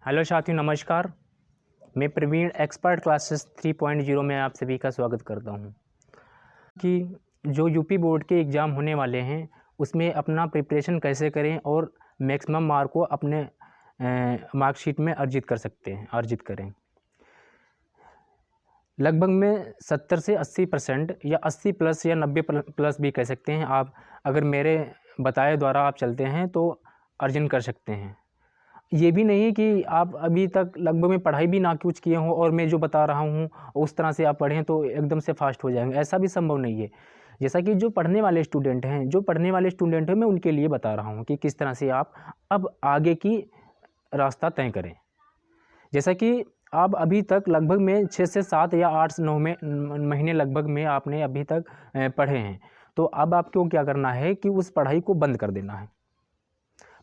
Hello साथियों, नमस्कार। मैं प्रवीण एक्सपर्ट क्लासेस 3.0 में आप सभी का स्वागत करता हूं कि जो यूपी बोर्ड के एग्ज़ाम होने वाले हैं उसमें अपना प्रिपरेशन कैसे करें और मैक्सिमम मार्क को अपने मार्कशीट में अर्जित करें। लगभग में 70 से 80% या 80 प्लस या 90 प्लस भी कह सकते हैं आप, अगर मेरे बताए द्वारा आप चलते हैं तो अर्जन कर सकते हैं। ये भी नहीं कि आप अभी तक लगभग में पढ़ाई भी ना कुछ किए हों और मैं जो बता रहा हूँ उस तरह से आप पढ़ें तो एकदम से फास्ट हो जाएंगे, ऐसा भी संभव नहीं है। जैसा कि जो पढ़ने वाले स्टूडेंट हैं मैं उनके लिए बता रहा हूँ कि किस तरह से आप अब आगे की रास्ता तय करें। जैसा कि आप अभी तक लगभग में 6 से 7 या 8-9 महीने लगभग में आपने अभी तक पढ़े हैं, तो अब आपको क्या करना है कि उस पढ़ाई को बंद कर देना है।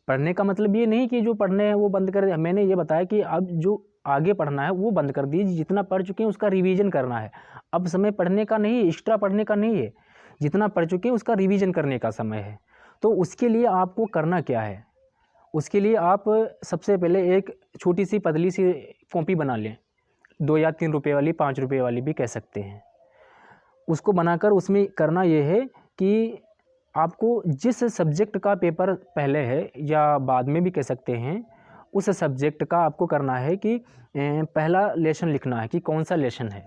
पढ़ने का मतलब ये नहीं कि जो पढ़ने हैं वो बंद कर दे। मैंने ये बताया कि अब जो आगे पढ़ना है वो बंद कर दीजिए। जितना पढ़ चुके हैं उसका रिवीजन करना है। अब समय पढ़ने का नहीं है, एक्स्ट्रा पढ़ने का नहीं है। जितना पढ़ चुके हैं उसका रिवीजन करने का समय है। तो उसके लिए आपको करना क्या है? उसके लिए आप सबसे पहले एक छोटी सी पतली सी कॉपी बना लें, 2 या 3 रुपये वाली, 5 रुपये वाली भी कह सकते हैं। उसको बनाकर उसमें करना ये है कि आपको जिस सब्जेक्ट का पेपर पहले है या बाद में भी कह सकते हैं, उस सब्जेक्ट का आपको करना है कि पहला लेसन लिखना है कि कौन सा लेसन है।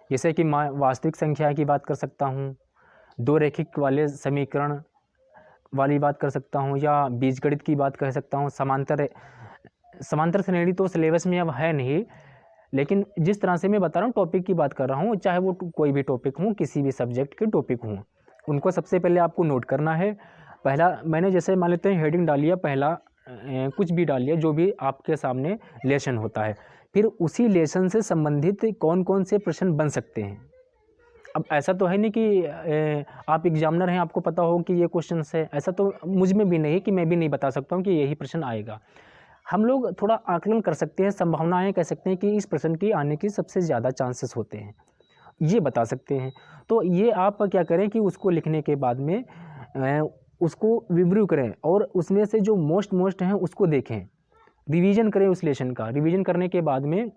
जैसे कि मैं वास्तविक संख्या की बात कर सकता हूँ, 2 रैखिक वाले समीकरण वाली बात कर सकता हूँ, या बीजगणित की बात कर सकता हूँ। समांतर श्रेणी तो सिलेबस में अब है नहीं, लेकिन जिस तरह से मैं बता रहा हूँ टॉपिक की बात कर रहा हूँ, चाहे वो कोई भी टॉपिक हो, किसी भी सब्जेक्ट के टॉपिक हों, उनको सबसे पहले आपको नोट करना है। पहला मैंने जैसे मान लेते हैं हेडिंग डाल लिया, पहला कुछ भी डाल लिया, जो भी आपके सामने लेसन होता है। फिर उसी लेसन से संबंधित कौन कौन से प्रश्न बन सकते हैं। अब ऐसा तो है नहीं कि आप एग्जामिनर हैं, आपको पता हो कि ये क्वेश्चन है। ऐसा तो मुझ में भी नहीं कि मैं भी नहीं बता सकता हूँ कि यही प्रश्न आएगा। हम लोग थोड़ा आकलन कर सकते हैं, संभावनाएं कह सकते हैं कि इस प्रश्न की आने की सबसे ज़्यादा चांसेस होते हैं, ये बता सकते हैं। तो ये आप क्या करें कि उसको लिखने के बाद में उसको रिव्यू करें और उसमें से जो मोस्ट हैं उसको देखें, रिवीजन करें उस लेसन का। रिवीजन करने के बाद में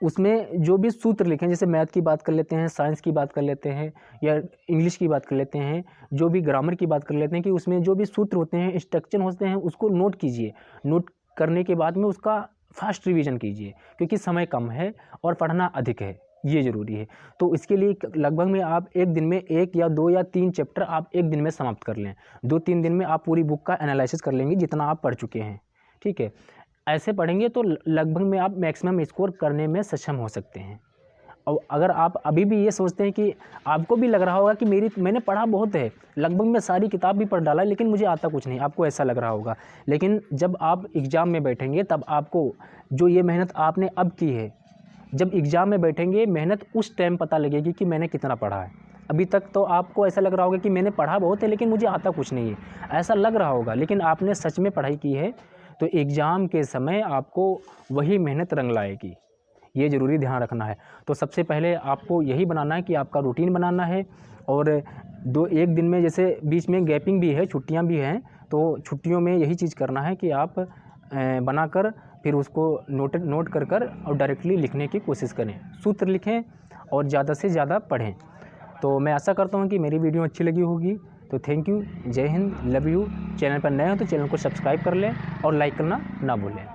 उसमें जो भी सूत्र लिखें, जैसे मैथ की बात कर लेते हैं, साइंस की बात कर लेते हैं, या इंग्लिश की बात कर लेते हैं, जो भी ग्रामर की बात कर लेते हैं, कि उसमें जो भी सूत्र होते हैं, इंस्ट्रक्शन होते हैं, उसको नोट कीजिए। नोट करने के बाद में उसका फास्ट रिवीजन कीजिए, क्योंकि समय कम है और पढ़ना अधिक है, ये ज़रूरी है। तो इसके लिए लगभग में आप एक दिन में 1 या 2 या 3 चैप्टर आप एक दिन में समाप्त कर लें। 2-3 दिन में आप पूरी बुक का एनालिसिस कर लेंगे जितना आप पढ़ चुके हैं, ठीक है। ऐसे पढ़ेंगे तो लगभग में आप मैक्सिमम स्कोर करने में सक्षम हो सकते हैं। और अगर आप अभी भी ये सोचते हैं कि आपको भी लग रहा होगा कि मैंने पढ़ा बहुत है, लगभग मैं सारी किताब भी पढ़ डाला, लेकिन मुझे आता कुछ नहीं, आपको ऐसा लग रहा होगा। लेकिन जब आप एग्ज़ाम में बैठेंगे तब आपको जो ये मेहनत आपने अब की है, जब एग्ज़ाम में बैठेंगे मेहनत उस टाइम पता लगेगी कि मैंने कितना पढ़ा है। अभी तक तो आपको ऐसा लग रहा होगा कि मैंने पढ़ा बहुत है लेकिन मुझे आता कुछ नहीं है, ऐसा लग रहा होगा, लेकिन आपने सच में पढ़ाई की है तो एग्ज़ाम के समय आपको वही मेहनत रंग लाएगी, ये ज़रूरी ध्यान रखना है। तो सबसे पहले आपको यही बनाना है कि आपका रूटीन बनाना है, और एक दिन में जैसे बीच में गैपिंग भी है, छुट्टियां भी हैं, तो छुट्टियों में यही चीज़ करना है कि आप बनाकर फिर उसको नोट कर और डायरेक्टली लिखने की कोशिश करें, सूत्र लिखें और ज़्यादा से ज़्यादा पढ़ें। तो मैं आशा करता हूँ कि मेरी वीडियो अच्छी लगी होगी। तो थैंक यू, जय हिंद, लव यू। चैनल पर नए हो तो चैनल को सब्सक्राइब कर लें और लाइक करना ना भूलें।